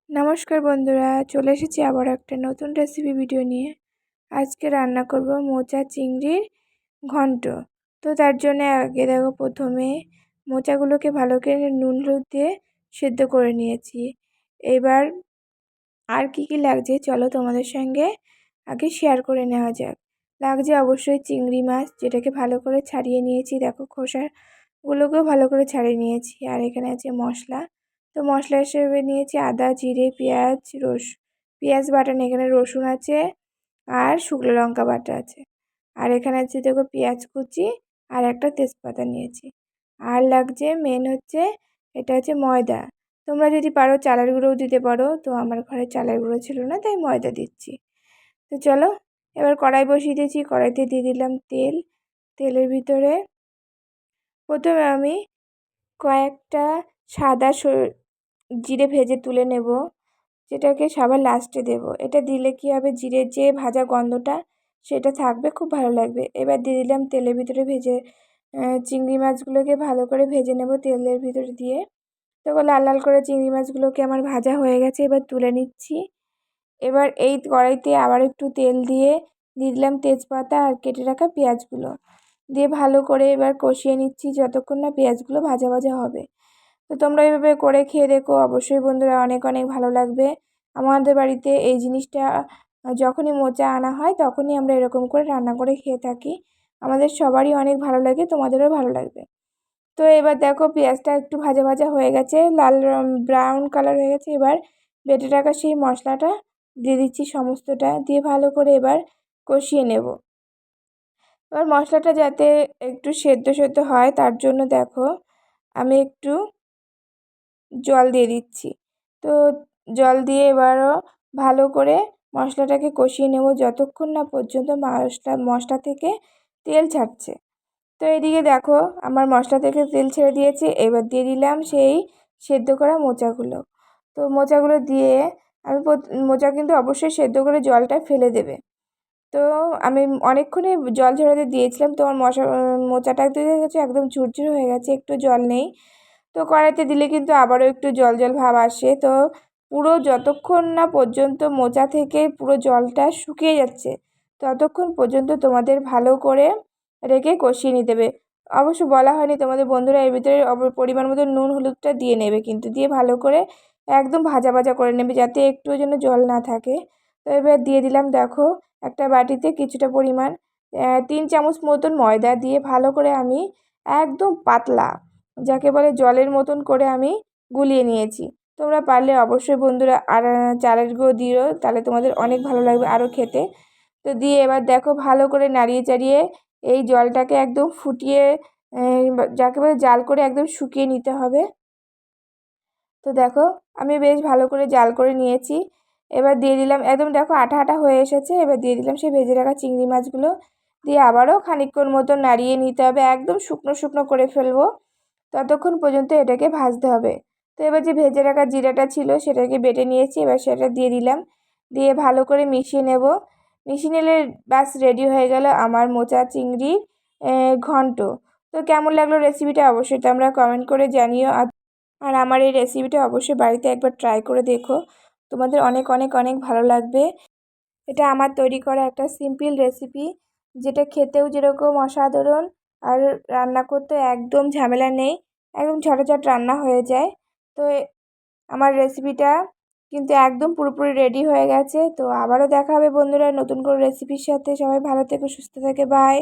নমস্কার বন্ধুরা, চলে এসেছি আবার একটা নতুন রেসিপি ভিডিও নিয়ে। আজকে রান্না করব মোচা চিংড়ির ঘন্ট। তো তার জন্য আগে দেখো, প্রথমে মোচাগুলোকে ভালো করে নুন হলুদ দিয়ে সেদ্ধ করে নিয়েছি। এবার আর কি লাগছে চলো তোমাদের সঙ্গে আগে শেয়ার করে নেওয়া যাক। লাগছে অবশ্যই চিংড়ি মাছ, যেটাকে ভালো করে ছাড়িয়ে নিয়েছি। দেখো, খোসাগুলোকেও ভালো করে ছাড়িয়ে নিয়েছি। আর এখানে আছে মশলা। তো মশলা হিসেবে নিয়েছি আদা, জিরে, পেঁয়াজ বাটা, এখানে রসুন আছে আর শুকনো লঙ্কা বাটা আছে। আর এখানে আছে দেখো পেঁয়াজ কুচি আর একটা তেজপাতা নিয়েছি। আর লাগছে মেন হচ্ছে, এটা হচ্ছে ময়দা। তোমরা যদি পারো চালের গুঁড়োও দিতে পারো, তো আমার ঘরে চালের গুঁড়ো ছিল না, তাই ময়দা দিচ্ছি। তো চলো, এবার কড়াই বসিয়ে দিয়েছি। কড়াইতে দিয়ে দিলাম তেল। তেলের ভিতরে প্রথমে আমি কয়েকটা সাদা জিরে ভেজে তুলে নেব, যেটাকে সবার লাস্টে দেব। এটা দিলে কি হবে, জিরের যে ভাজা গন্ধটা সেটা থাকবে, খুব ভালো লাগবে। এবার দিয়ে দিলাম তেলের ভিতরে চিংড়ি মাছগুলোকে ভালো করে ভেজে নেব তেলের ভিতরে দিয়ে। তো লাল লাল করে চিংড়ি মাছগুলোকে আমার ভাজা হয়ে গেছে, এবার তুলে নিচ্ছি। এবার এই কড়াইতে আবার একটু তেল দিয়ে দিলাম তেজপাতা আর কেটে রাখা পেঁয়াজগুলো দিয়ে ভালো করে এবার কষিয়ে নিচ্ছি, যতক্ষণ না পেঁয়াজগুলো ভাজা ভাজা হবে। তো তোমরা এইভাবে করে খেয়ে দেখো, অবশ্যই বন্ধুরা অনেক অনেক ভালো লাগবে। আমাদের বাড়িতে এই জিনিসটা যখনই মোচা আনা হয় তখনই আমরা এরকম করে রান্না করে খেয়ে থাকি। আমাদের সবারই অনেক ভালো লাগে, তোমাদেরও ভালো লাগবে। তো এবার দেখো, পেঁয়াজটা একটু ভাজা ভাজা হয়ে গেছে, লাল ব্রাউন কালার হয়ে গেছে। এবার বেটে রাখা সেই মশলাটা দিয়ে দিচ্ছি, সমস্তটা দিয়ে ভালো করে এবার কষিয়ে নেব। এবার মশলাটা যাতে একটু সেদ্ধ সেদ্ধ হয়, তার জন্য দেখো আমি একটু জল দিয়ে দিচ্ছি। তো জল দিয়ে এবারও ভালো করে মশলাটাকে কষিয়ে নেব, যতক্ষণ না পর্যন্ত মশলা থেকে তেল ছাড়ছে। তো এদিকে দেখো, আমার মশলা থেকে তেল ছেড়ে দিয়েছে। এবার দিয়ে দিলাম সেই সেদ্ধ করা মোচাগুলো। তো মোচাগুলো দিয়ে আমি মোচা কিন্তু অবশ্যই সেদ্ধ করে জলটা ফেলে দেবে। তো আমি অনেকক্ষণই জল ঝরাতে দিয়েছিলাম, তো আমার মোচাটা দিয়ে গেছে একদম ঝুরঝুর হয়ে গেছে, একটু জল নেই। তো কড়াইতে দিলে কিন্তু আবারও একটু জল জল ভাব আসে। তো পুরো যতক্ষণ না পর্যন্ত মোচা থেকে পুরো জলটা শুকিয়ে যাচ্ছে, ততক্ষণ পর্যন্ত তোমাদের ভালো করে রেখে কষিয়ে নিতে হবে। অবশ্য বলা হয়নি তোমাদের বন্ধুরা, এর ভিতরে পরিমাণ মতো নুন হলুদটা দিয়ে নেবে, কিন্তু দিয়ে ভালো করে একদম ভাজা ভাজা করে নেবে, যাতে একটুও যেন জল না থাকে। তো এবার দিয়ে দিলাম দেখো একটা বাটিতে কিছুটা পরিমাণ 3 চামচ মতন ময়দা দিয়ে ভালো করে আমি একদম পাতলা, যাকে বলে জলের মতন করে আমি গুলিয়ে নিয়েছি। তোমরা পারলে অবশ্যই বন্ধুরা আর চালের গুঁড়ো দিও, তাহলে তোমাদের অনেক ভালো লাগবে আরও খেতে। তো দিয়ে এবার দেখো ভালো করে নাড়িয়ে চাড়িয়ে এই জলটাকে একদম ফুটিয়ে, যাকে বলে জাল করে একদম শুকিয়ে নিতে হবে। তো দেখো আমি বেশ ভালো করে জাল করে নিয়েছি। এবার দিয়ে দিলাম, একদম দেখো আঠা আঠা হয়ে এসেছে। এবার দিয়ে দিলাম সেই ভেজে রাখা চিংড়ি মাছগুলো, দিয়ে আবারও খানিকক্ষণ মতো নাড়িয়ে নিতে হবে, একদম শুকনো শুকনো করে ফেলবো, ততক্ষণ পর্যন্ত এটাকে ভাজতে হবে। তো এবার যে ভেজে রাখা জিরাটা ছিল সেটাকে বেটে নিয়েছি, এবার সেটা দিয়ে দিলাম, দিয়ে ভালো করে মিশিয়ে নেব। মিশিয়ে নিলে ব্যাস রেডি হয়ে গেল আমার মোচা চিংড়ি ঘন্ট। তো কেমন লাগলো রেসিপিটা অবশ্যই তোমরা কমেন্ট করে জানিও। আর আমার এই রেসিপিটা অবশ্যই বাড়িতে একবার ট্রাই করে দেখো, তোমাদের অনেক অনেক অনেক ভালো লাগবে। এটা আমার তৈরি করা একটা সিম্পল রেসিপি, যেটা খেতেও যেরকম অসাধারণ, আর রান্না করতে একদম ঝামেলা নেই, একদম ঝটাঝট রান্না হয়ে যায়। তো আমার রেসিপিটা কিন্তু একদম পুরোপুরি রেডি হয়ে গেছে। তো আবারও দেখা হবে বন্ধুরা নতুন করে রেসিপির সাথে। সবাই ভালো থেকো, সুস্থ থেকে, বাই।